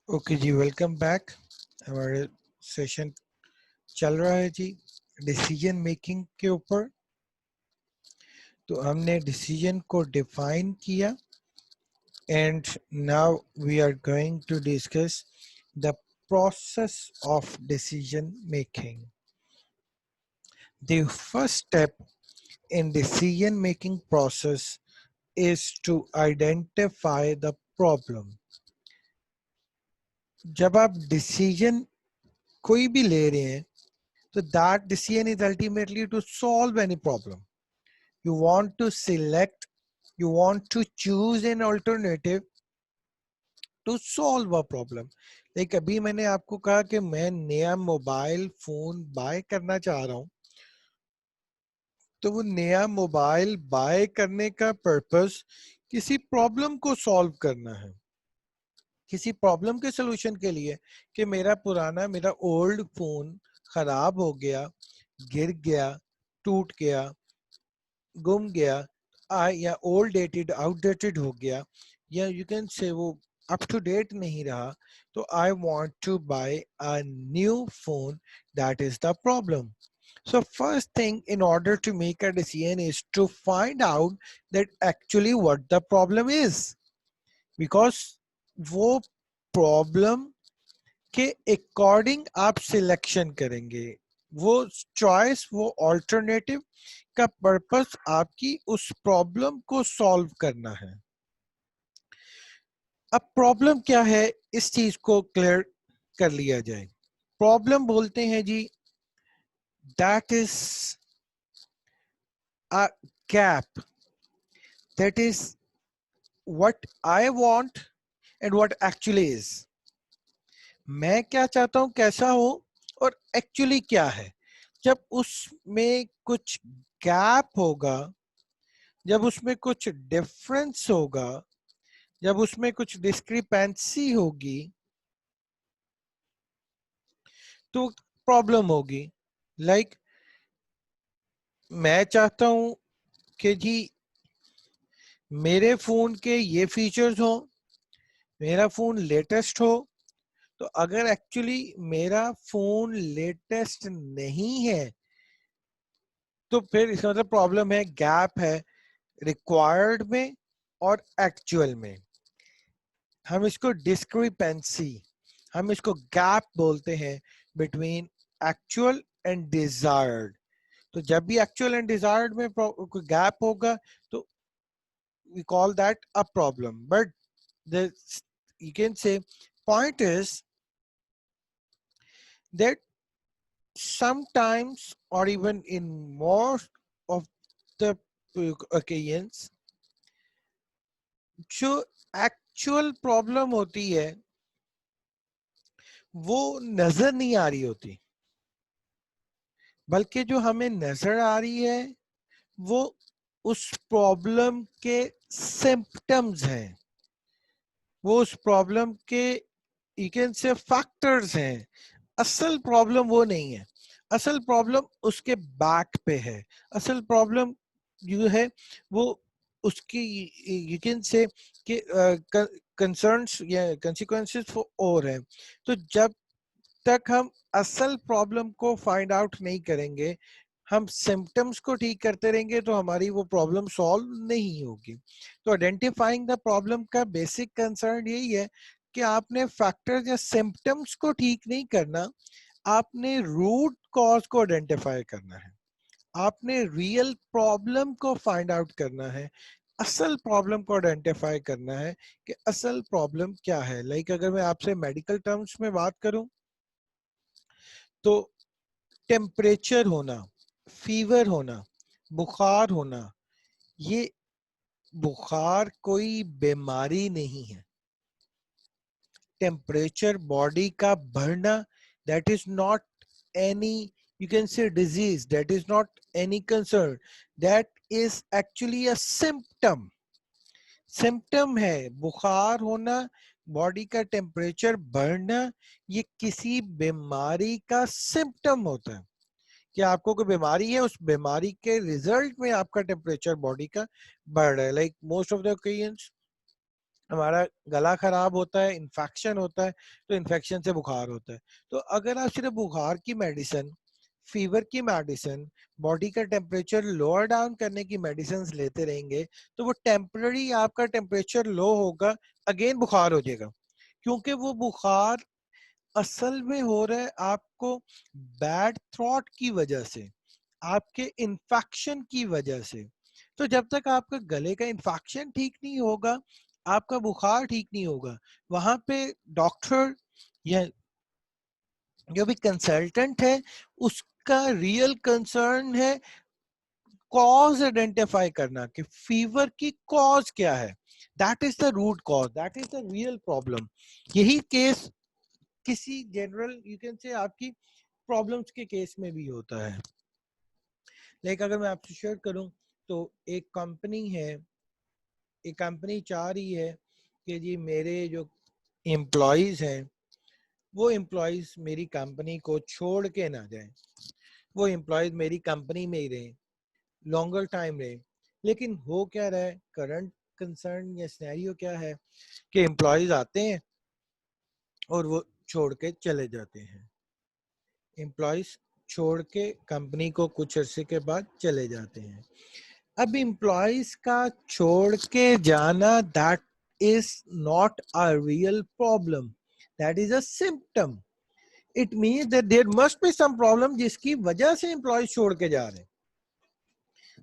Okay जी, welcome back. हमारे session चल रहा है जी डिसीजन मेकिंग के ऊपर। तो हमने डिसीजन को डिफाइन किया and now we are going to discuss the process of decision making. The first step in decision making process is to identify the problem. जब आप डिसीजन कोई भी ले रहे हैं so that decision is ultimately to solve any problem. You want to select, you want to choose an alternative to solve a problem. like अभी मैंने आपको कहा कि मैं नया मोबाइल फोन बाय करना चाह रहा हूं, तो वो नया मोबाइल बाय करने का पर्पस किसी प्रॉब्लम को सॉल्व करना है, किसी प्रॉब्लम के सोल्यूशन के लिए कि मेरा ओल्ड फोन खराब हो गया, गिर गया, टूट गया, गुम गया, या ओल्ड डेटेड आउटडेटेड हो गया, या यू कैन से वो अप टू डेट नहीं रहा, तो I want to buy a new phone. That is the problem. So first thing in order to make a decision is to find out that actually what the problem is, because वो problem के according आप selection करेंगे, वो choice, वो alternative का purpose आपकी उस problem को सॉल्व करना है. अब प्रॉब्लम क्या है, इस चीज को क्लियर कर लिया जाए. प्रॉब्लम बोलते हैं जी, that is a gap, that is what I want and what actually is. मैं क्या चाहता हूं, कैसा हो, और एक्चुअली क्या है. जब उसमें कुछ गैप होगा, जब उसमें कुछ डिफरेंस होगा, जब उसमें कुछ डिस्क्रिपेंसी होगी, तो प्रॉब्लम होगी. लाइक मैं चाहता हूं कि जी मेरे फोन के ये फीचर्स हो, मेरा फोन लेटेस्ट हो, तो अगर एक्चुअली मेरा फोन लेटेस्ट नहीं है, तो फिर इसका मतलब प्रॉब्लम है, गैप है रिक्वायर्ड में और एक्चुअल में. हम इसको डिस्क्रिपेंसी, हम इसको गैप बोलते हैं बिटवीन एक्चुअल एंड डिजायर्ड. तो जब भी एक्चुअल एंड डिजायर्ड में कोई गैप होगा, तो we call that a problem. But the, you can say, point is that sometimes or even in most of the occasions, जो एक्चुअल प्रॉब्लम होती है वो नजर नहीं आ रही होती, बल्कि जो हमें नजर आ रही है वो उस प्रॉब्लम के सिम्पटम्स हैं, वो उस प्रॉब्लम के यू कैन से फैक्टर्स हैं. असल प्रॉब्लम वो नहीं है, असल प्रॉब्लम उसके बैक पे है. असल प्रॉब्लम जो है वो उसकी यू कैन से कि कंसर्न्स या कंसिक्वेंसेस और है. तो जब तक हम असल प्रॉब्लम को फाइंड आउट नहीं करेंगे, हम सिम्टम्स को ठीक करते रहेंगे, तो हमारी वो प्रॉब्लम सॉल्व नहीं होगी. तो आइडेंटिफाइंग द प्रॉब्लम का बेसिक कंसर्न यही है कि आपने फैक्टर्स या सिम्टम्स को ठीक नहीं करना, आपने रूट कॉज को आइडेंटिफाई करना है, आपने रियल प्रॉब्लम को फाइंड आउट करना है, असल प्रॉब्लम को आइडेंटिफाई करना है कि असल प्रॉब्लम क्या है. लाइक अगर मैं आपसे मेडिकल टर्म्स में बात करूं, तो टेम्परेचर होना, फीवर होना, बुखार होना, ये बुखार कोई बीमारी नहीं है. टेम्परेचर बॉडी का बढ़ना, that is not any you can say disease, that is not any concern, that is actually a symptom. Symptom है बुखार होना, बॉडी का टेम्परेचर बढ़ना, ये किसी बीमारी का सिम्टम होता है कि आपको कोई बीमारी है, उस बीमारी के रिजल्ट में आपका टेम्परेचर बॉडी का बढ़ रहा है. Like most of the occasions हमारा गला खराब होता है, इन्फेक्शन होता है, तो इन्फेक्शन से बुखार होता है। तो अगर आप सिर्फ बुखार की मेडिसिन, फीवर की मेडिसिन, बॉडी का टेम्परेचर लोअर डाउन करने की मेडिसिन लेते रहेंगे तो वो टेम्पररी आपका टेम्परेचर लो होगा, अगेन बुखार हो जाएगा। क्योंकि वो बुखार असल में हो रहा है आपको बैड थ्रॉट की वजह से, आपके इन्फेक्शन की वजह से। तो जब तक आपका गले का इन्फेक्शन ठीक नहीं होगा, आपका बुखार ठीक नहीं होगा, वहां पे डॉक्टर या जो भी कंसल्टेंट है उसका रियल कंसर्न है कॉज आइडेंटिफाई करना कि फीवर की कॉज क्या है। That is the root cause, that is the real problem. यही केस किसी जनरल यू कैन से आपकी प्रॉब्लम्स के केस में भी होता है। लाइक अगर मैं आपसे शेयर करूं तो एक कंपनी है, एक कंपनी चाह रही है कि जी मेरे जो एम्प्लॉयज हैं वो एम्प्लॉयज मेरी कंपनी को छोड़ के ना जाएं, वो एम्प्लॉयज मेरी कंपनी में ही रहें, लॉन्गर टाइम रहे। लेकिन हो क्या रहा है, करंट कंसर्न या सिनेरियो क्या है कि एम्प्लॉयज आते हैं और वो छोड़ के चले जाते हैं। एम्प्लॉयज छोड़ के कंपनी को कुछ अरसे के बाद चले जाते हैं। अब एम्प्लॉयज का छोड़ के जाना that is not a real problem, that is a symptom. It means that there must be some problem जिसकी वजह से एम्प्लॉयज छोड़ के जा रहे हैं,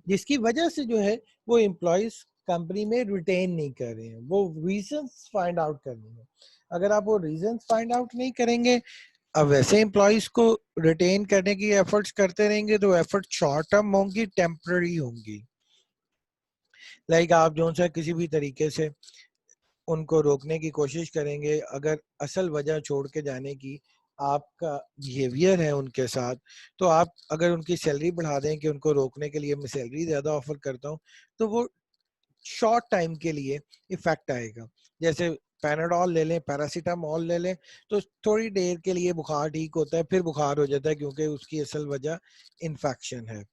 जिसकी वजह से जो है वो एम्प्लॉयज कंपनी में रिटेन नहीं कर रहे हैं, वो रीजंस फाइंड आउट करने हैं। अगर आप वो रीजंस फाइंड आउट नहीं करेंगे, अब वैसे एम्प्लॉयज को रिटेन करने की एफर्ट्स करते रहेंगे तो एफर्ट शॉर्ट टर्म होंगी, टेम्पररी होंगी। लाइक आप जो सा किसी भी तरीके से उनको रोकने की कोशिश करेंगे, अगर असल वजह छोड़ के जाने की आपका बिहेवियर है उनके साथ, तो आप अगर उनकी सैलरी बढ़ा दें कि उनको रोकने के लिए मैं सैलरी ज़्यादा ऑफर करता हूँ, तो वो शॉर्ट टाइम के लिए इफेक्ट आएगा। जैसे पैनाडॉल ले लें, पैरासीटामोल ले लें, तो थोड़ी देर के लिए बुखार ठीक होता है, फिर बुखार हो जाता है क्योंकि उसकी असल वजह इन्फेक्शन है।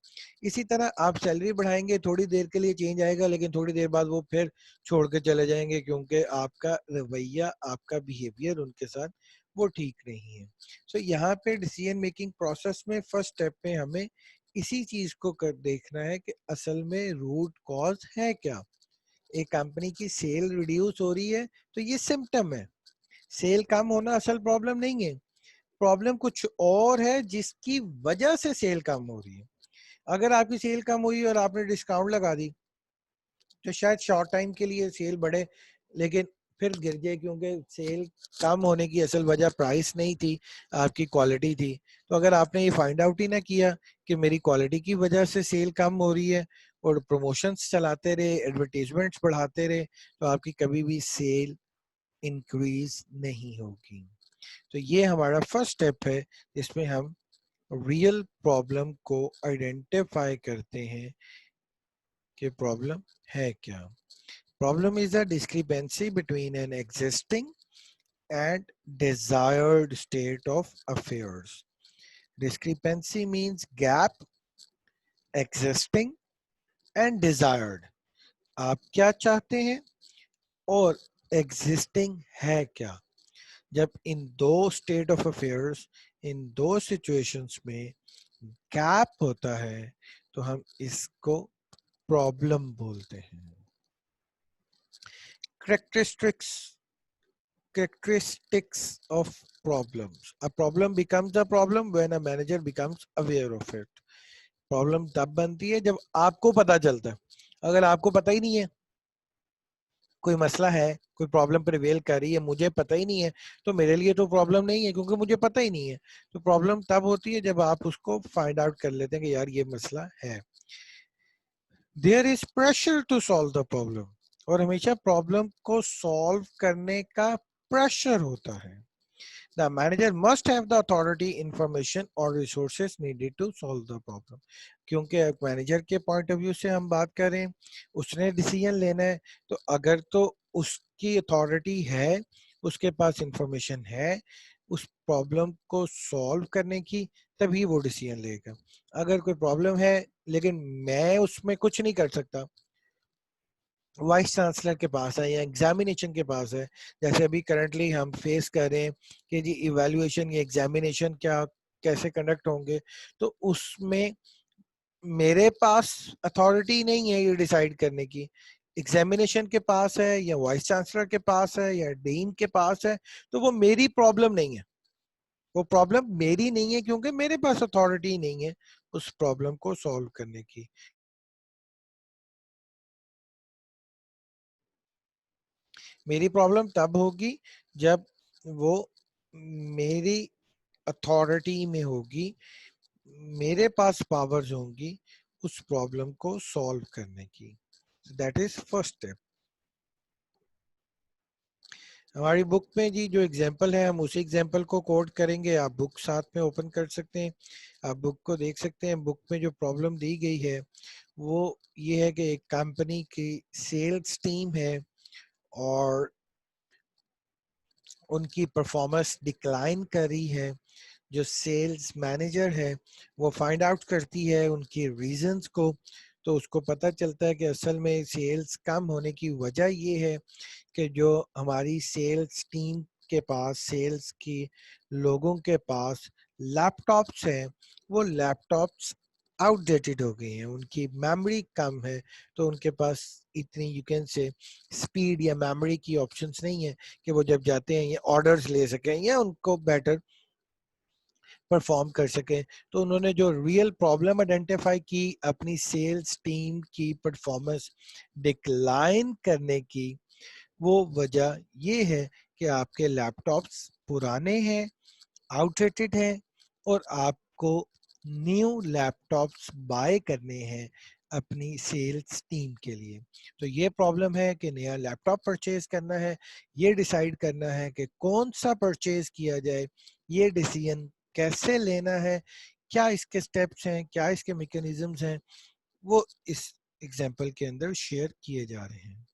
इसी तरह आप सैलरी बढ़ाएंगे, थोड़ी देर के लिए चेंज आएगा, लेकिन थोड़ी देर बाद वो फिर छोड़ के चले जाएंगे क्योंकि आपका रवैया, आपका बिहेवियर उनके साथ वो ठीक नहीं है। सो यहाँ पे डिसीजन मेकिंग प्रोसेस में फर्स्ट स्टेप में हमें इसी चीज को कर देखना है कि असल में रूट कॉज है क्या। एक कंपनी की सेल रिड्यूस हो रही है तो ये सिम्टम है, सेल कम होना असल प्रॉब्लम नहीं है। प्रॉब्लम कुछ और है जिसकी वजह से सेल कम हो रही है। अगर आपकी सेल कम हुई और आपने डिस्काउंट लगा दी तो शायद शॉर्ट टाइम के लिए सेल बढ़े, लेकिन फिर गिर जाए क्योंकि सेल कम होने की असल वजह प्राइस नहीं थी, आपकी क्वालिटी थी। तो अगर आपने ये फाइंड आउट ही ना किया कि मेरी क्वालिटी की वजह से सेल कम हो रही है और प्रमोशंस चलाते रहे, एडवर्टीजमेंट्स बढ़ाते रहे, तो आपकी कभी भी सेल इंक्रीज नहीं होगी। तो ये हमारा फर्स्ट स्टेप है जिसमें हम रियल प्रॉब्लम को आइडेंटिफाई करते हैं कि प्रॉब्लम है क्या। Problem is a discrepancy between an existing and desired state of affairs. Discrepancy means gap, existing and desired. आप क्या चाहते हैं और existing है क्या। जब इन दो state of affairs, इन दो situations में gap होता है तो हम इसको problem बोलते हैं। Characteristics of problems. A problem becomes a problem when a manager becomes aware of it. Problem तब बनती है जब आपको पता चलता है। अगर आपको पता ही नहीं है कोई मसला है, कोई प्रॉब्लम प्रिवेल कर रही है, मुझे पता ही नहीं है, तो मेरे लिए तो प्रॉब्लम नहीं है क्योंकि मुझे पता ही नहीं है। तो प्रॉब्लम तब होती है जब आप उसको फाइंड आउट कर लेते हैं कि यार ये मसला है। There is pressure to solve the problem, और हमेशा प्रॉब्लम को सॉल्व करने का प्रेशर होता है। The manager must have the authority, information or resources needed to solve the problem. क्योंकि एक मैनेजर के पॉइंट ऑफ व्यू से हम बात करें, उसने डिसीजन लेना है, तो अगर तो उसकी अथॉरिटी है, उसके पास इंफॉर्मेशन है उस प्रॉब्लम को सॉल्व करने की, तभी वो डिसीजन लेगा। अगर कोई प्रॉब्लम है लेकिन मैं उसमें कुछ नहीं कर सकता, वाइस चांसलर के पास है या एग्जामिनेशन के पास है, जैसे अभी करंटली हम फेस कर रहे हैं कि जी इवैल्यूएशन या एग्जामिनेशन क्या कैसे कंडक्ट होंगे, तो उसमें मेरे पास अथॉरिटी नहीं है ये डिसाइड करने की। एग्जामिनेशन के पास है या वाइस चांसलर के पास है या डीन के पास है, तो वो मेरी प्रॉब्लम नहीं है, वो प्रॉब्लम मेरी नहीं है, क्योंकि मेरे पास अथॉरिटी नहीं है उस प्रॉब्लम को सॉल्व करने की। मेरी प्रॉब्लम तब होगी जब वो मेरी अथॉरिटी में होगी, मेरे पास पावर्स होंगी उस प्रॉब्लम को सॉल्व करने की। That is first step. हमारी बुक में जी जो एग्जाम्पल है हम उसी एग्जाम्पल को कोड करेंगे। आप बुक साथ में ओपन कर सकते हैं, आप बुक को देख सकते हैं। बुक में जो प्रॉब्लम दी गई है वो ये है कि एक कंपनी की सेल्स टीम है और उनकी परफॉर्मेंस डिक्लाइन कर रही है। जो सेल्स मैनेजर है वो फाइंड आउट करती है उनकी रीजंस को, तो उसको पता चलता है कि असल में सेल्स कम होने की वजह ये है कि जो हमारी सेल्स टीम के पास, सेल्स की लोगों के पास लैपटॉप्स हैं, वो लैपटॉप्स आउटडेटेड हो गए हैं, उनकी मेमोरी कम है, तो उनके पास इतनी यू कैन से स्पीड या मेमोरी की ऑप्शंस नहीं है कि वो जब जाते हैं ये ऑर्डर्स ले सकें या उनको बेटर परफॉर्म कर सकें। तो उन्होंने जो रियल प्रॉब्लम आइडेंटिफाई की अपनी सेल्स टीम की परफॉर्मेंस डिक्लाइन करने की, वो वजह ये है कि आपके लैपटॉप्स पुराने हैं, आउटडेटेड हैं और आपको न्यू लैपटॉप्स बाय करने हैं अपनी सेल्स टीम के लिए। तो ये प्रॉब्लम है कि नया लैपटॉप परचेज करना है, ये डिसाइड करना है कि कौन सा परचेज किया जाए, ये डिसीजन कैसे लेना है, क्या इसके स्टेप्स हैं, क्या इसके मैकेनिज्म्स हैं, वो इस एग्जांपल के अंदर शेयर किए जा रहे हैं।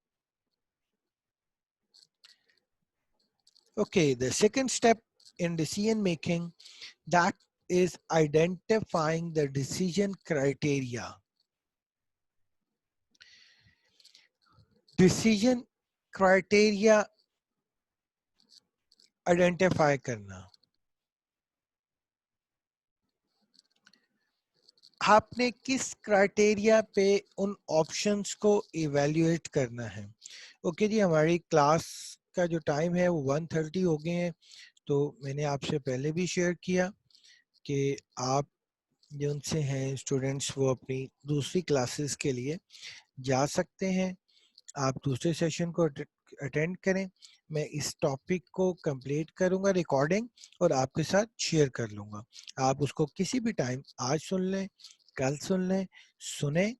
Okay, the second step in decision making, that is identifying the decision criteria. Decision criteria identify करना। आपने किस क्राइटेरिया पे उन ऑप्शंस को इवेल्युएट करना है। ओके जी, हमारी क्लास का जो टाइम है वो 1:30 हो गए हैं, तो मैंने आपसे पहले भी शेयर किया कि आप जो उनसे हैं स्टूडेंट्स वो अपनी दूसरी क्लासेस के लिए जा सकते हैं। आप दूसरे सेशन को अटेंड करें। मैं इस टॉपिक को कंप्लीट करूंगा रिकॉर्डिंग और आपके साथ शेयर कर लूंगा। आप उसको किसी भी टाइम आज सुन लें, कल सुन लें, सुने,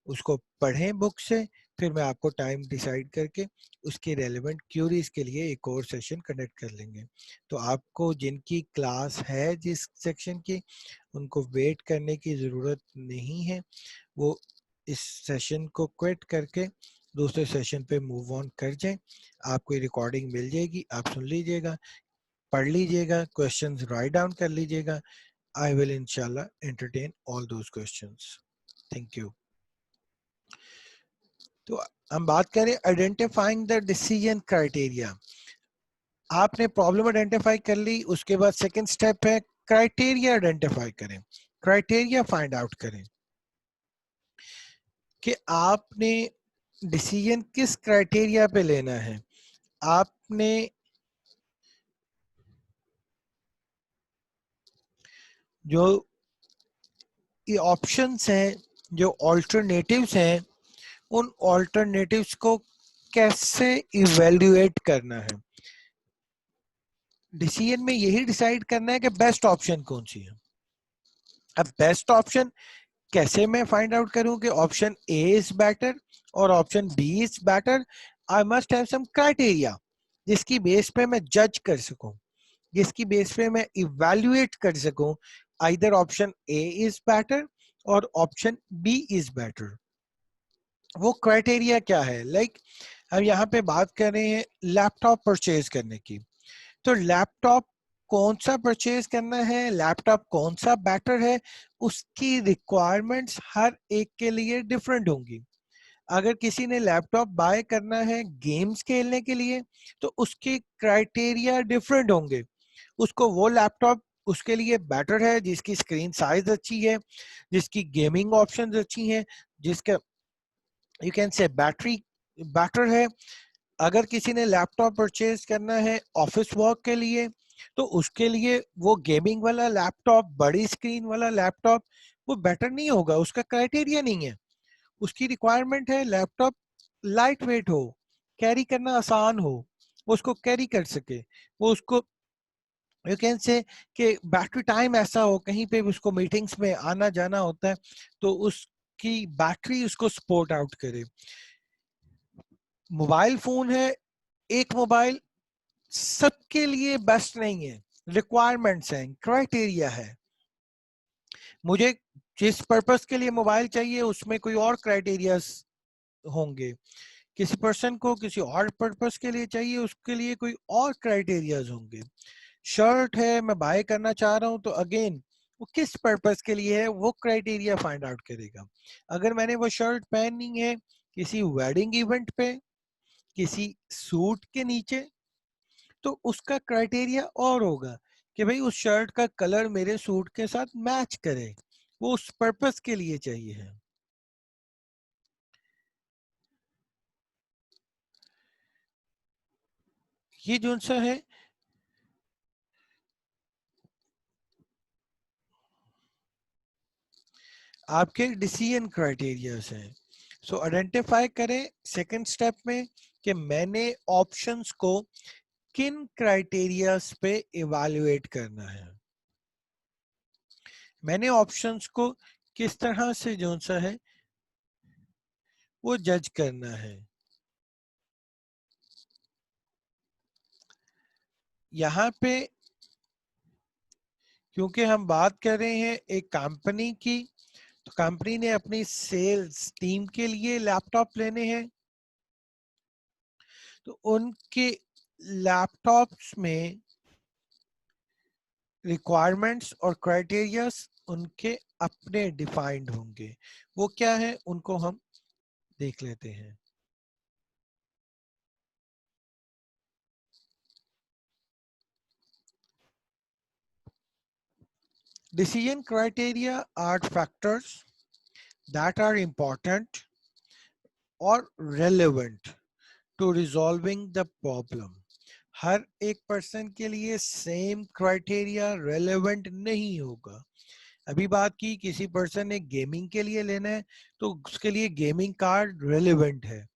उसको पढ़ें बुक से, फिर मैं आपको टाइम डिसाइड करके उसके रेलेवेंट क्यूरीज के लिए एक और सेशन कंडक्ट कर लेंगे। तो आपको जिनकी क्लास है जिस सेक्शन की, उनको वेट करने की ज़रूरत नहीं है, वो इस सेशन को क्विट करके दूसरे सेशन पे मूव ऑन कर जाएं। आपको ये रिकॉर्डिंग मिल जाएगी, आप सुन लीजिएगा, पढ़ लीजिएगा, क्वेश्चंस राइट डाउन कर लीजिएगा। आई विल इंशाल्लाह entertain all those questions. Thank you. तो हम बात करें आइडेंटिफाइंग द डिसीजन क्राइटेरिया। आपने प्रॉब्लम आइडेंटिफाई कर ली, उसके बाद सेकंड स्टेप है क्राइटेरिया आइडेंटिफाई करें, क्राइटेरिया फाइंड आउट करें कि आपने डिसीजन किस क्राइटेरिया पे लेना है। आपने जो ये ऑप्शंस हैं, जो ऑल्टरनेटिव्स हैं, उन ऑल्टरनेटिव्स को कैसे इवेल्युएट करना है। डिसीजन में यही डिसाइड करना है कि बेस्ट ऑप्शन कौन सी है। अब बेस्ट ऑप्शन कैसे मैं फाइंड आउट करूं कि ऑप्शन ए इज बेटर और option B is better. I must have some criteria जिसकी बेस पे मैं जज कर सकूं, जिसकी बेस पे मैं इवैल्यूएट कर सकूं either option A is better और ऑप्शन बी इज बेटर। वो क्राइटेरिया क्या है? हम यहाँ पे बात कर रहे हैं लैपटॉप परचेज करने की, तो लैपटॉप कौन सा परचेज करना है, लैपटॉप कौन सा बेटर है, उसकी रिक्वायरमेंट्स हर एक के लिए डिफरेंट होंगी। अगर किसी ने लैपटॉप बाय करना है गेम्स खेलने के लिए तो उसके क्राइटेरिया डिफरेंट होंगे। उसको वो लैपटॉप उसके लिए बेटर है जिसकी स्क्रीन साइज अच्छी है, जिसकी गेमिंग ऑप्शंस अच्छी हैं, जिसका यू कैन से बैटरी बेटर है। अगर किसी ने लैपटॉप परचेज करना है ऑफिस वर्क के लिए तो उसके लिए वो गेमिंग वाला लैपटॉप, बड़ी स्क्रीन वाला लैपटॉप वो बेटर नहीं होगा, उसका क्राइटेरिया नहीं है। उसकी रिक्वायरमेंट है लैपटॉप लाइट वेट हो, कैरी करना आसान हो, वो उसको कैरी कर सके, वो उसको यू कैन से कि बैटरी टाइम ऐसा हो, कहीं पे भी उसको मीटिंग्स में आना जाना होता है तो उसकी बैटरी उसको सपोर्ट आउट करे। मोबाइल फोन है, एक मोबाइल सबके लिए बेस्ट नहीं है, रिक्वायरमेंट्स हैं, क्राइटेरिया है। मुझे जिस पर्पस के लिए मोबाइल चाहिए उसमें कोई और क्राइटेरियाज होंगे, किसी पर्सन को किसी और पर्पस के लिए चाहिए उसके लिए कोई और क्राइटेरियाज होंगे। शर्ट है मैं बाय करना चाह रहा हूं तो अगेन वो किस पर्पस के लिए है वो क्राइटेरिया फाइंड आउट करेगा। अगर मैंने वो शर्ट पहननी है किसी वेडिंग इवेंट पे, किसी सूट के नीचे, तो उसका क्राइटेरिया और होगा कि भाई उस शर्ट का कलर मेरे सूट के साथ मैच करे, वो उस पर्पस के लिए चाहिए है। ये जो सा है आपके डिसीजन क्राइटेरियाज हैं। सो आइडेंटिफाई करें सेकंड स्टेप में कि मैंने ऑप्शंस को किन क्राइटेरियाज पे इवैल्यूएट करना है, मैंने ऑप्शंस को किस तरह से जो सा है वो जज करना है। यहाँ पे क्योंकि हम बात कर रहे हैं एक कंपनी की, तो कंपनी ने अपनी सेल्स टीम के लिए लैपटॉप लेने हैं, तो उनके लैपटॉप्स में रिक्वायरमेंट्स और क्राइटेरियाज उनके अपने डिफाइंड होंगे। वो क्या है उनको हम देख लेते हैं। Decision criteria are factors that are important or relevant to resolving the problem. हर एक पर्सन के लिए सेम क्राइटेरिया रेलेवेंट नहीं होगा। अभी बात की किसी पर्सन ने गेमिंग के लिए लेना है तो उसके लिए गेमिंग कार्ड रेलेवेंट है,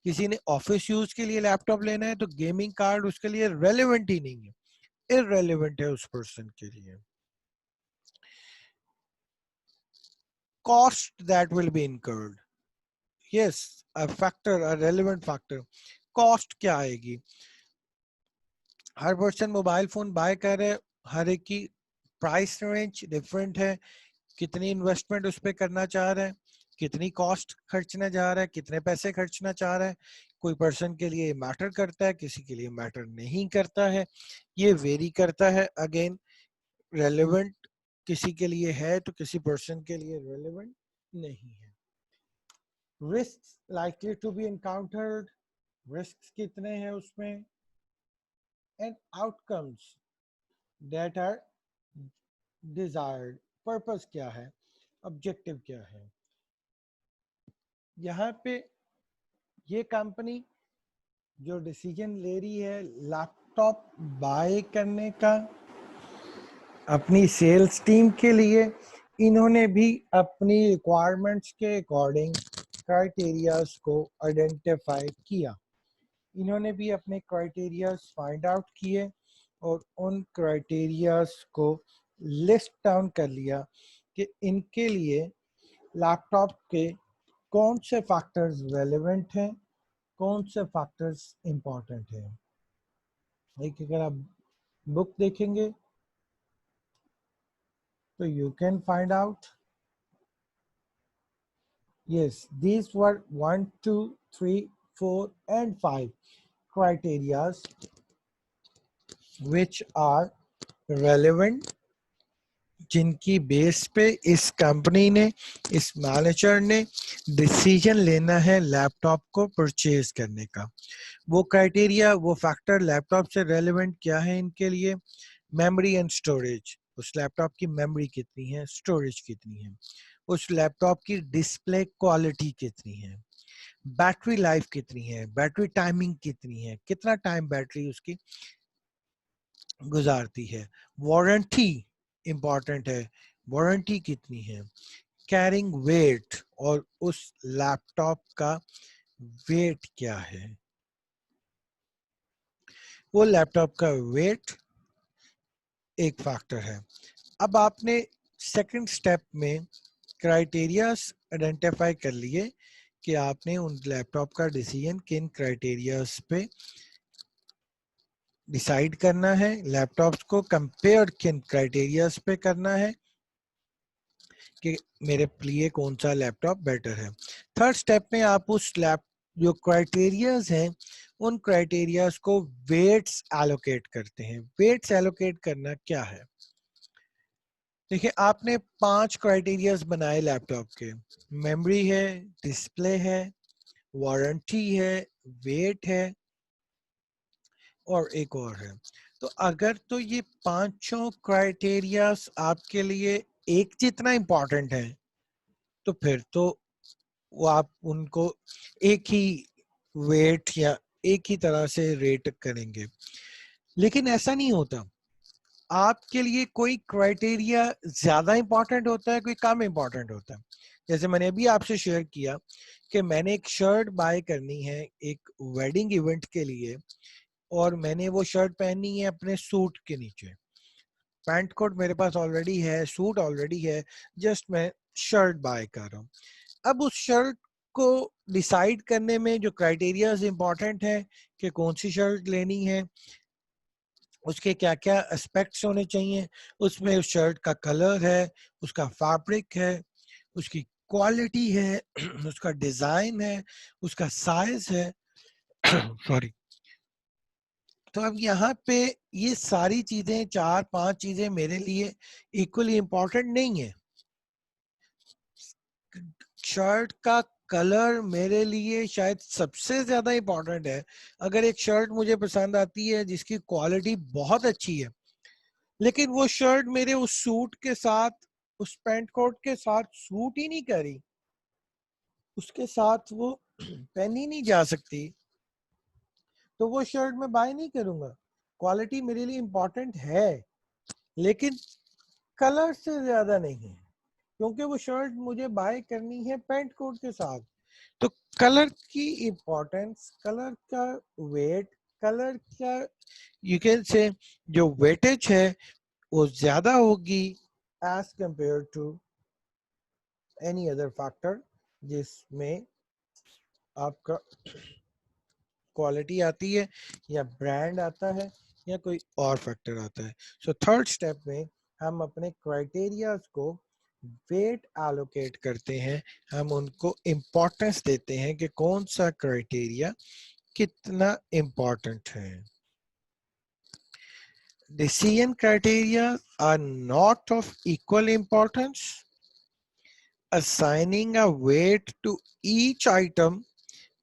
किसी ने ऑफिस यूज के लिए लैपटॉप लेना है तो गेमिंग कार्ड उसके लिए रेलेवेंट ही नहीं है, इररेलेवेंट है उस पर्सन के लिए। Cost that will be incurred, yes a factor, a relevant factor. Cost क्या आएगी, हर पर्सन मोबाइल फोन बाय कर रहे, हर एक की प्राइस रेंज डिफरेंट है, कितनी इन्वेस्टमेंट उस पर करना चाह रहा है, कितनी कॉस्ट खर्चना चाह रहा है, कितने पैसे खर्चना चाह रहा है। कोई पर्सन के लिए मैटर करता है, किसी के लिए मैटर नहीं करता है, ये वेरी करता है। अगेन रेलेवेंट किसी के लिए है तो किसी पर्सन के लिए रेलेवेंट नहीं है। Risk likely to be encountered, risk कितने हैं उसमें, and outcomes that are desired, purpose क्या है, ऑब्जेक्टिव क्या है। यहाँ पे ये कंपनी जो डिसीजन ले रही है लैपटॉप बाय करने का अपनी सेल्स टीम के लिए, इन्होंने भी अपनी रिक्वायरमेंट्स के अकॉर्डिंग क्राइटेरियाज को आइडेंटिफाई किया, इन्होंने भी अपने क्राइटेरियाज फाइंड आउट किए और उन क्राइटेरियाज को लिस्ट डाउन कर लिया कि इनके लिए लैपटॉप के कौन से फैक्टर्स रेलेवेंट हैं, कौन से फैक्टर्स इंपॉर्टेंट हैं। एक अगर आप बुक देखेंगे तो you can find out, yes these were 1 2 3 4 and 5 criterias which are relevant जिनकी बेस पे इस कंपनी ने, इस मैनेजर ने डिसीजन लेना है लैपटॉप को परचेज करने का। वो क्राइटेरिया, वो फैक्टर लैपटॉप से रेलेवेंट क्या है इनके लिए? Memory and storage. उस लैपटॉप की मेमोरी कितनी है, स्टोरेज कितनी है, उस लैपटॉप की डिस्प्ले क्वालिटी कितनी है, बैटरी लाइफ कितनी है, बैटरी टाइमिंग कितनी है, कितना टाइम बैटरी उसकी गुजारती है, वारंटी इंपॉर्टेंट है, वारंटी कितनी है, कैरिंग वेट, और उस लैपटॉप का वेट क्या है, वो लैपटॉप का वेट एक फैक्टर है। अब आपने सेकंड स्टेप में क्राइटेरियाज आइडेंटिफाई कर लिए कि आपने उन लैपटॉप का डिसीजन किन क्राइटेरियाज पे डिसाइड करना है, लैपटॉप्स को कंपेयर किन क्राइटेरियाज पे करना है कि मेरे लिए कौन सा लैपटॉप बेटर है। थर्ड स्टेप में आप उस लैप जो क्राइटेरियाज हैं उन क्राइटेरियाज को वेट्स एलोकेट करते हैं। वेट्स एलोकेट करना क्या है? देखिए, आपने 5 क्राइटेरियाज बनाए लैपटॉप के। मेमोरी है, डिस्प्ले है, वारंटी है, वेट है और एक और है। तो अगर तो ये पांचों क्राइटेरियाज आपके लिए एक जितना इंपॉर्टेंट है तो फिर तो वो आप उनको एक ही वेट या एक ही तरह से रेट करेंगे। लेकिन ऐसा नहीं होता। आपके लिए कोई क्राइटेरिया ज्यादा इंपॉर्टेंट होता है, कोई कम इंपॉर्टेंट होता है। जैसे मैंने अभी आपसे शेयर किया कि मैंने एक शर्ट बाय करनी है एक वेडिंग इवेंट के लिए, और मैंने वो शर्ट पहनी है अपने सूट के नीचे। पैंट कोट मेरे पास ऑलरेडी है, सूट ऑलरेडी है, जस्ट मैं शर्ट बाय कर रहा हूँ। अब उस शर्ट को डिसाइड करने में जो क्राइटेरियाज इंपॉर्टेंट है कि कौन सी शर्ट लेनी है, उसके क्या क्या एस्पेक्ट्स होने चाहिए, उसमें उस शर्ट का कलर है, उसका फैब्रिक है, उसकी क्वालिटी है, उसका डिजाइन है, उसका साइज है सॉरी। तो अब यहाँ पे ये सारी चीजें, 4-5 चीजें मेरे लिए इक्वली इंपॉर्टेंट नहीं है। शर्ट का कलर मेरे लिए शायद सबसे ज्यादा इंपॉर्टेंट है। अगर एक शर्ट मुझे पसंद आती है जिसकी क्वालिटी बहुत अच्छी है, लेकिन वो शर्ट मेरे उस सूट के साथ, उस पैंट कोट के साथ सूट ही नहीं करी, उसके साथ वो पहनी नहीं जा सकती, तो वो शर्ट मैं बाय नहीं करूंगा। क्वालिटी मेरे लिए इंपॉर्टेंट है, लेकिन कलर से ज्यादा नहीं है, क्योंकि वो शर्ट मुझे बाय करनी है पैंट कोट के साथ। तो कलर की इंपॉर्टेंस, कलर का वेट, कलर का यू कैन से जो वेटेज है वो ज्यादा होगी as compare to any other factor, जिसमें आपका क्वालिटी आती है या ब्रांड आता है या कोई और फैक्टर आता है। सो थर्ड स्टेप में हम अपने क्राइटेरियाज को वेट एलोकेट करते हैं, हम उनको इम्पोर्टेंस देते हैं कि कौन सा क्राइटेरिया कितना इम्पोर्टेंट है। Decision criteria are not of equal importance. Assigning a weight to each item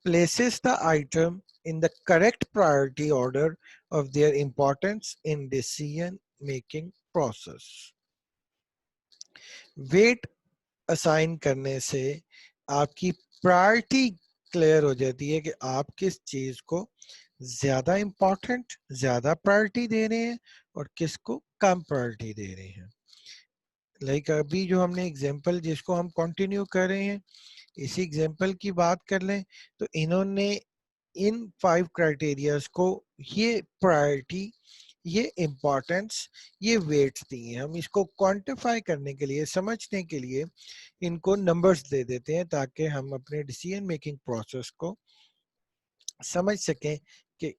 places the item in the correct priority order of their importance in decision making process. Weight assign करने से आपकी priority clear हो जाती है कि आप किस चीज को ज्यादा इंपॉर्टेंट, ज्यादा प्रायोरिटी दे रहे हैं और किसको कम प्रायोरिटी दे रहे हैं। लाइक अभी जो हमने एग्जांपल जिसको हम कंटिन्यू कर रहे हैं, इसी एग्जांपल की बात कर लें, तो इन्होंने इन 5 क्राइटेरियाज को ये प्रायोरिटी, ये इम्पोर्टेंस, ये वेट्स दिए हैं। हम इसको क्वांटिफाई करने के लिए, समझने के लिए इनको नंबर्स दे देते हैं ताकि हम अपने डिसीजन मेकिंग प्रोसेस को समझ सकें कि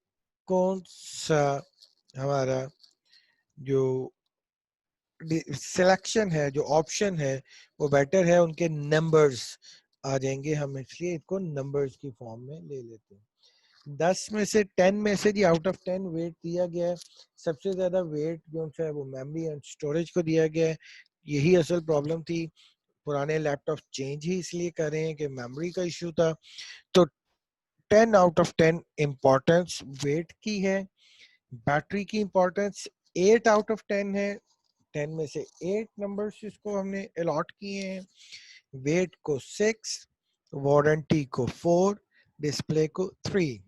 कौन सा हमारा जो सिलेक्शन है, जो ऑप्शन है वो बेटर है। उनके नंबर्स आ जाएंगे, हम इसलिए इसको नंबर्स की फॉर्म में ले लेते हैं। 10 में से 10 में से जी आउट ऑफ 10 वेट दिया गया है। सबसे ज्यादा वेट जो है वो मेमोरी एंड स्टोरेज को दिया गया है, यही असल प्रॉब्लम थी। पुराने लैपटॉप चेंज ही इसलिए कर रहे हैं कि मेमोरी का इश्यू था। तो 10 आउट ऑफ 10 इंपॉर्टेंस वेट की है। बैटरी की इंपॉर्टेंस 8 आउट ऑफ 10 है। 10 में से 8 नंबर्स इसको हमने अलॉट किए हैं। वेट को 6, वारंटी को 4, डिस्प्ले को 3।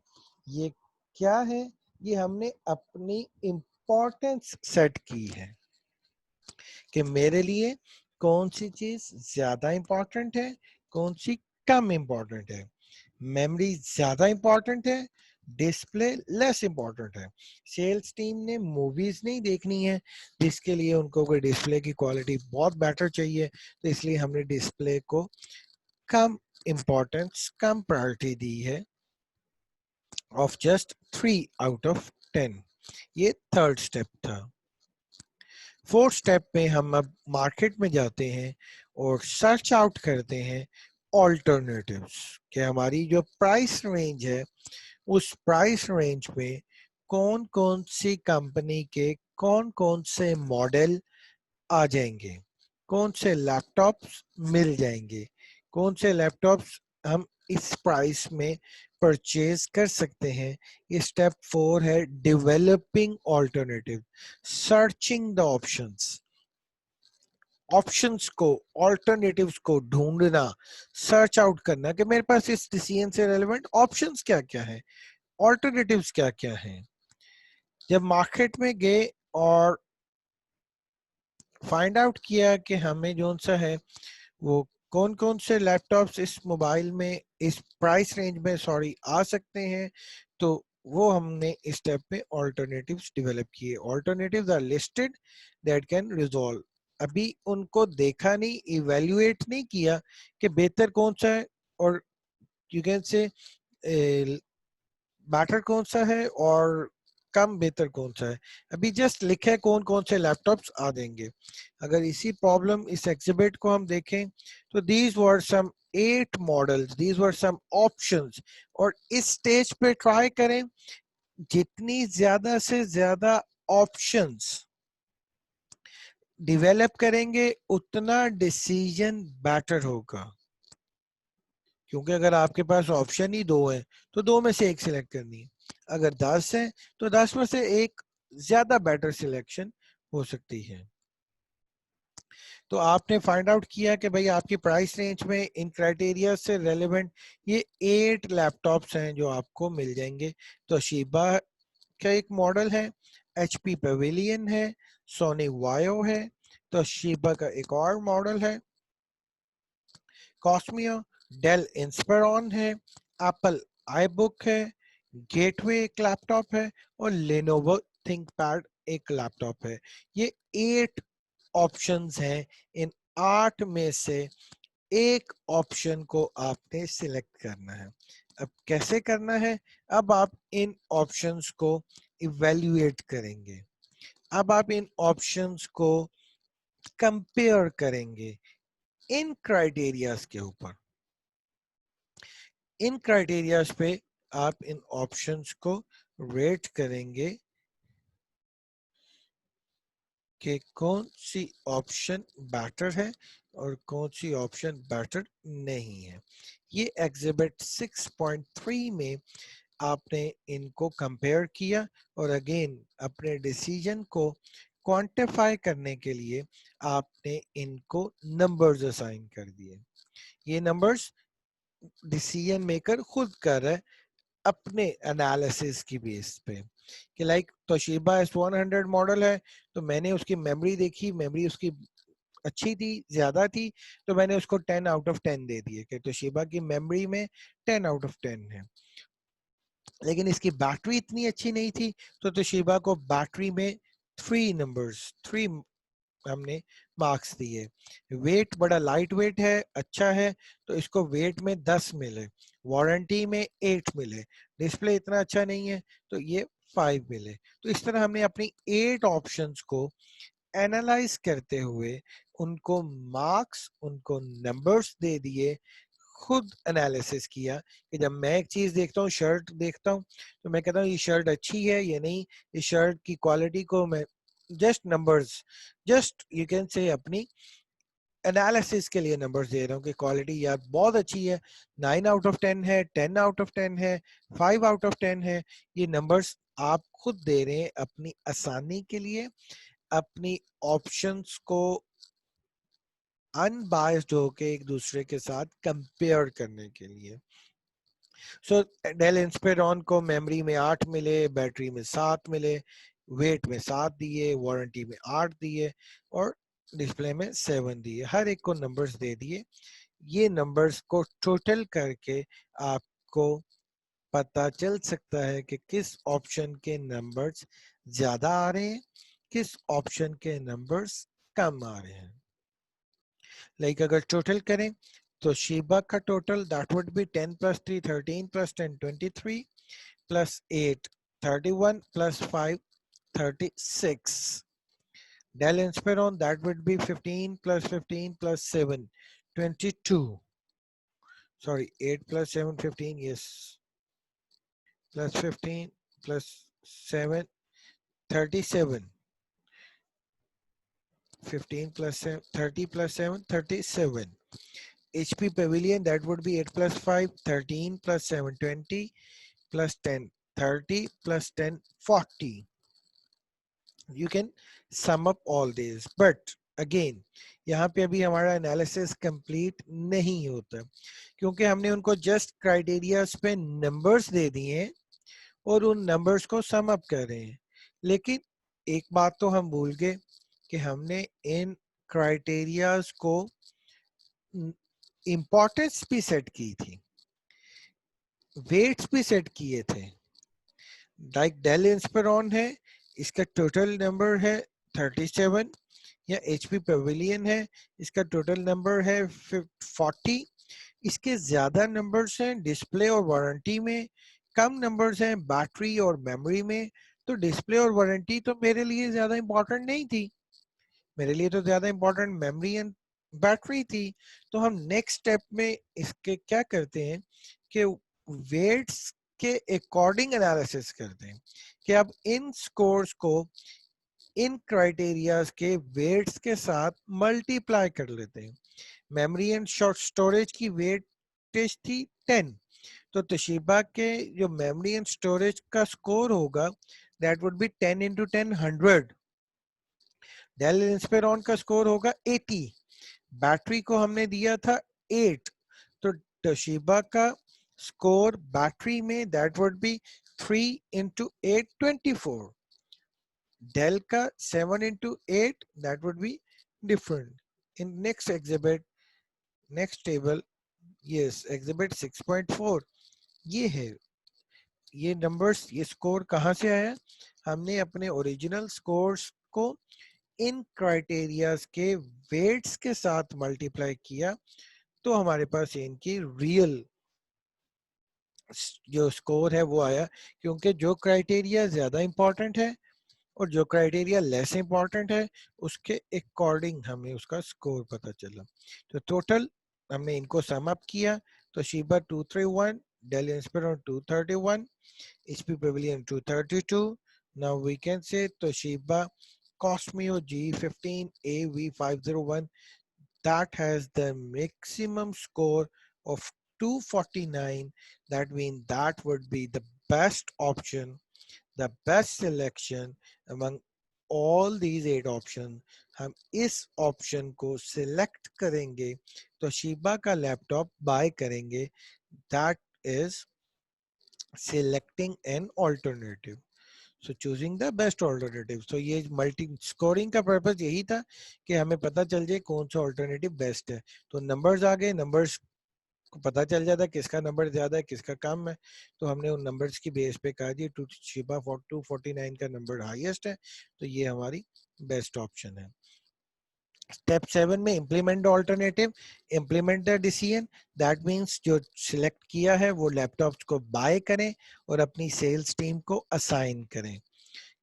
ये क्या है? ये हमने अपनी इंपॉर्टेंस सेट की है कि मेरे लिए कौन सी चीज ज्यादा इंपॉर्टेंट है, कौन सी कम इंपॉर्टेंट है। मेमोरी ज्यादा इंपॉर्टेंट है, डिस्प्ले लेस इंपॉर्टेंट है। सेल्स टीम ने मूवीज नहीं देखनी है जिसके लिए उनको कोई डिस्प्ले की क्वालिटी बहुत बेटर चाहिए, तो इसलिए हमने डिस्प्ले को कम इंपॉर्टेंस, कम प्रायोरिटी दी है ऑफ जस्ट 3 आउट ऑफ 10। ये थर्ड स्टेप था। फोर्थ स्टेप में हम अब मार्केट में जाते हैं और सर्च आउट करते हैं ऑल्टरनेटिव्स, कि हमारी जो प्राइस रेंज है उस प्राइस रेंज में कौन कौन सी कंपनी के कौन कौन से मॉडल आ जाएंगे, कौन से लैपटॉप्स मिल जाएंगे, कौन से लैपटॉप्स हम इस प्राइस में परचेज कर सकते हैं। ये स्टेप 4 है, developing alternative, searching the options. Options को, ऑल्टरनेटिव्स को ढूंढना, सर्च आउट करना कि मेरे पास इस डिसीजन से रेलेवेंट ऑप्शंस क्या क्या है, ऑल्टरनेटिव्स क्या क्या हैं। जब मार्केट में गए और फाइंड आउट किया कि हमें जो सा है वो कौन कौन से लैपटॉप्स इस मोबाइल में, इस प्राइस रेंज में सॉरी आ सकते हैं, तो वो हमने इस स्टेप में ऑल्टरनेटिव्स डेवलप किए। Alternatives are listed that can resolve. अभी उनको देखा नहीं, इवेल्युएट नहीं किया कि बेहतर कौन सा है और यू कैन से बेटर कौन सा है और कम बेहतर कौन सा है। अभी जस्ट लिखे कौन कौन से लैपटॉप्स आ देंगे। अगर इसी प्रॉब्लम, इस एग्जिबिट को हम देखें तो these were some 8 models, these were some options. और इस स्टेज पे ट्राई करें, जितनी ज्यादा से ज्यादा ऑप्शंस डेवलप करेंगे उतना डिसीजन बेटर होगा। क्योंकि अगर आपके पास ऑप्शन ही 2 है तो 2 में से एक सिलेक्ट करनी है। अगर 10 है तो 10 में से एक ज्यादा बेटर सिलेक्शन हो सकती है। तो आपने फाइंड आउट किया कि भाई आपकी प्राइस रेंज में इन क्राइटेरिया से रेलेवेंट ये 8 लैपटॉप्स हैं जो आपको मिल जाएंगे। तो तोशिबा का एक मॉडल है, HP पवेलियन है, सोनी वायो है, तोशिबा का एक और मॉडल है कॉस्मिया, डेल इंस्पिरॉन है, एप्पल आईबुक है, गेटवे एक लैपटॉप है और लेनोवो थिंकपैड एक लैपटॉप है। ये 8 ऑप्शंस हैं। इन 8 में से एक ऑप्शन को आपने सिलेक्ट करना है। अब कैसे करना है? अब आप इन ऑप्शंस को इवेल्युएट करेंगे। अब आप इन ऑप्शंस को कंपेयर करेंगे इन क्राइटेरियाज के ऊपर। इन क्राइटेरियाज पे आप इन ऑप्शंस को रेट करेंगे कि कौन सी ऑप्शन बेटर है और कौन सी ऑप्शन बेटर नहीं है। ये एग्जिबिट 6.3 में आपने इनको कंपेयर किया और अगेन अपने डिसीजन को क्वांटिफाई करने के लिए आपने इनको नंबर्स असाइन कर दिए। ये नंबर्स डिसीजन मेकर खुद कर रहा है अपने एनालिसिस की बेस पे कि लाइक तोशिबा S100 मॉडल है तो मैंने उसकी मेमोरी देखी, मेमोरी उसकी अच्छी थी, ज्यादा थी, तो मैंने उसको 10 आउट ऑफ 10 दे दिए कि तोशिबा की मेमोरी में 10 आउट ऑफ 10 है। लेकिन इसकी बैटरी इतनी अच्छी नहीं थी तो तोशिबा को बैटरी में 3 हमने मार्क्स दिए। वेट बड़ा लाइट वेट है, अच्छा है, तो इसको वेट में 10 मिले, वारंटी में 8 मिले, डिस्प्ले इतना अच्छा नहीं है तो ये 5 मिले। तो इस तरह हमने अपनी 8 ऑप्शंस को एनालाइज करते हुए उनको मार्क्स, उनको नंबर्स दे दिए, खुद एनालिसिस किया कि जब मैं एक चीज देखता हूँ, शर्ट देखता हूँ, तो मैं कहता हूँ ये शर्ट अच्छी है या नहीं, इस शर्ट की क्वालिटी को मैं just numbers, just you can से अपनी एनालिसिस के लिए नंबर्स दे रहा हूँ कि क्वालिटी यार बहुत अच्छी है, 9 आउट ऑफ 10 है, 10 आउट ऑफ 10 है, 5 आउट ऑफ 10 है। ये नंबर्स आप खुद दे रहे हैं अपनी आसानी के लिए, अपनी ऑप्शंस को अनबायस्ड होके एक दूसरे के साथ कंपेयर करने के लिए। सो डेल इंस्पिरॉन को मेमोरी में 8 मिले, बैटरी में 7 मिले, वेट में 7 दिए, वारंटी में 8 दिए और डिस्प्ले में 7 दिए, हर एक को नंबर्स दे दिए। ये नंबर्स को टोटल करके आपको पता चल सकता है कि किस ऑप्शन के नंबर्स ज्यादा आ रहे हैं, किस ऑप्शन के नंबर्स कम आ रहे हैं। लाइक अगर टोटल करें तो शीबा का total that would B 10 plus 3 13 plus 10 23 plus 8 31 plus 5 36. Dell Inspiron that would be 15 plus 15 plus 7 22. Sorry, 8 plus 7 15, yes, plus 15 plus 7 37. 15 plus 7 30 plus 7 37. HP Pavilion that would be 8 plus 5 13 plus 7 20 plus 10 30 plus 10 40. You can sum up all these, but again यहाँ पे अभी हमारा analysis complete नहीं होता क्योंकि हमने उनको just criterias पे नंबर्स दे दिए हैं और उन नंबर्स को सम अप कर रहे हैं। लेकिन एक बात तो हम भूल गए कि हमने इन क्राइटेरियाज को इंपॉर्टेंस भी सेट की थी, वेट्स भी सेट किए थे। लाइक डेल इंस्पिरॉन है, इसका टोटल नंबर है 37, या एचपी पेविलियन है, इसका टोटल नंबर है 40। इसके ज्यादा नंबर्स हैं डिस्प्ले और वारंटी में, कम नंबर्स हैं बैटरी और मेमोरी में। तो डिस्प्ले और वारंटी तो मेरे लिए ज्यादा इंपॉर्टेंट नहीं थी, मेरे लिए तो ज्यादा इंपॉर्टेंट मेमोरी एंड बैटरी थी। तो हम नेक्स्ट स्टेप में इसके क्या करते हैं कि वेट्स के अकॉर्डिंग एनालिसिस करते हैं कि अब इन स्कोर्स को इन क्राइटेरियाज के वेट्स के साथ मल्टीप्लाई कर लेते हैं। मेमोरी एंड शॉर्ट स्टोरेज की वेटेज थी 10, तो तोशिबा के जो मेमोरी एंड स्टोरेज का स्कोर होगा that would B 10 into 10 100। Dell Inspiron का स्कोर होगा 80, बैटरी को हमने दिया था 8, तो तोशिबा का स्कोर बैटरी में that would be 3 into 8 24, Dell का 7 into 8 that would be different. In next exhibit, next table, yes, exhibit 6.4, ये है, ये नंबर्स, ये स्कोर कहाँ से आया? हमने अपने ओरिजिनल स्कोर्स को इन क्राइटेरियाज के वेट्स के साथ मल्टीप्लाई किया तो हमारे पास इनकी रियल जो स्कोर है वो आया, क्योंकि जो क्राइटेरिया ज्यादा इंपॉर्टेंट है और जो क्राइटेरिया लेस इंपॉर्टेंट है उसके अकॉर्डिंग हमें उसका स्कोर पता चला। तो टोटल हमने इनको सम अप किया तो शीबा 231, Dell Inspiron 231, HP Pavilion 232. Now we can say Toshiba Cosmio G15 AV501 that has the maximum score of 249. That means that would be the best option, the best selection among all these 8 options. हम इस option को select करेंगे तो शीबा का laptop bye करेंगे, that is selecting an alternative. So choosing the best alternative. So ये multi scoring का purpose यही था कि हमें पता चल जाए कौन सा ऑल्टरनेटिव बेस्ट है। तो नंबर्स आ गए, नंबर्स को पता चल जाता है किसका नंबर ज्यादा है किसका कम है, तो हमने उन नंबर्स की बेस पे कहा जी शिबा 249 का नंबर हाईएस्ट है तो ये हमारी बेस्ट ऑप्शन है। स्टेप 7 में implement alternative, implement the decision, that means जो सिलेक्ट किया है वो लैपटॉप्स को बाय करें और अपनी सेल्स टीम को असाइन करें।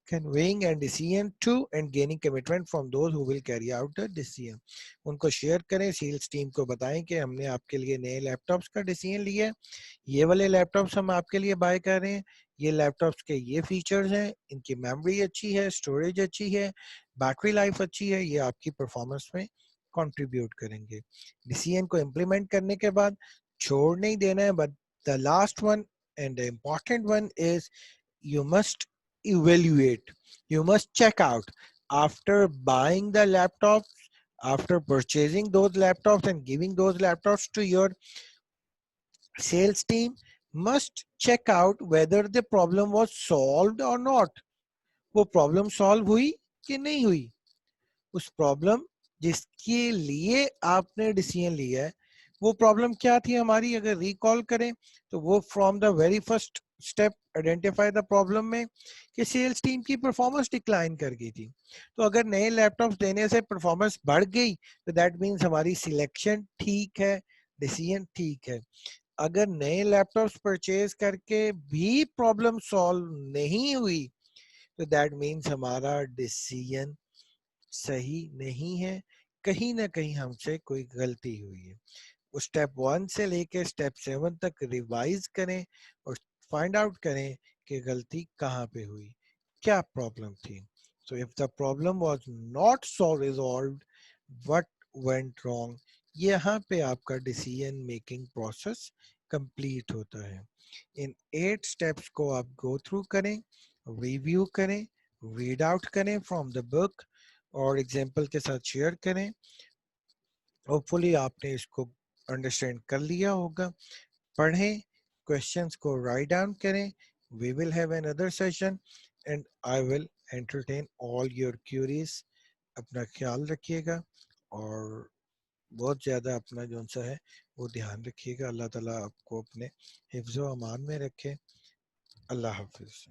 conveying and decision to and gaining commitment from those who will carry out the decision. उनको शेयर करें, सेल्स टीम को बताएं कि हमने आपके लिए नए लैपटॉप्स का डिसीजन लिया है, ये वाले लैपटॉप्स हम आपके लिए बाय कर रहे हैं, ये लैपटॉप्स के ये फीचर्स हैं, इनकी मेमोरी अच्छी है, स्टोरेज अच्छी है, बैटरी लाइफ अच्छी है, ये आपकी परफॉर्मेंस में कंट्रीब्यूट करेंगे। डिसीजन को इम्प्लीमेंट करने के बाद छोड़ नहीं देना है, but the last one and the important one is you must evaluate, you must check out after buying the laptops, after purchasing those laptops and giving those laptops to your sales team, must check out whether the problem was solved or not. वो problem solve हुई कि नहीं हुई। उस problem जिसके लिए आपने decision लिया है, वो प्रॉब्लम क्या थी हमारी, अगर रिकॉल करें तो वो from the very first step identify the problem में कि सेल्स टीम की परफॉर्मेंस डिक्लाइन कर गई थी। तो अगर नए लैपटॉप्स देने से परफॉर्मेंस बढ़ गई तो दैट मीन्स हमारी सिलेक्शन ठीक है, डिसीजन ठीक है। अगर नए लैपटॉप्स परचेज करके भी प्रॉब्लम सॉल्व नहीं हुई तो दैट मीन्स हमारा डिसीजन सही नहीं है, कहीं ना कहीं हमसे कोई गलती हुई है। वो स्टेप 1 से लेके स्टेप 7 तक रिवाइज करें और फाइंड आउट करें कि गलती कहाँ पे हुई, क्या प्रॉब्लम थी। So if the problem was not so resolved, what went wrong, यहाँ पे आपका डिसीजन मेकिंग प्रोसेस कंप्लीट होता है। इन 8 स्टेप्स को आप गो थ्रू करें, रिव्यू करें, रीड आउट करें फ्रॉम द बुक और एग्जाम्पल के साथ शेयर करें। होपफुली आपने इसको अंडरस्टैंड कर लिया होगा। पढ़ें, क्वेश्चंस को राइट डाउन करें। We will have another session and I will entertain all your queries. अपना ख्याल रखिएगा और बहुत ज़्यादा अपना जो सा है वो ध्यान रखिएगा। अल्लाह ताला आपको अपने हिफ्ज़ व अमान में रखे। अल्लाह हाफिज़।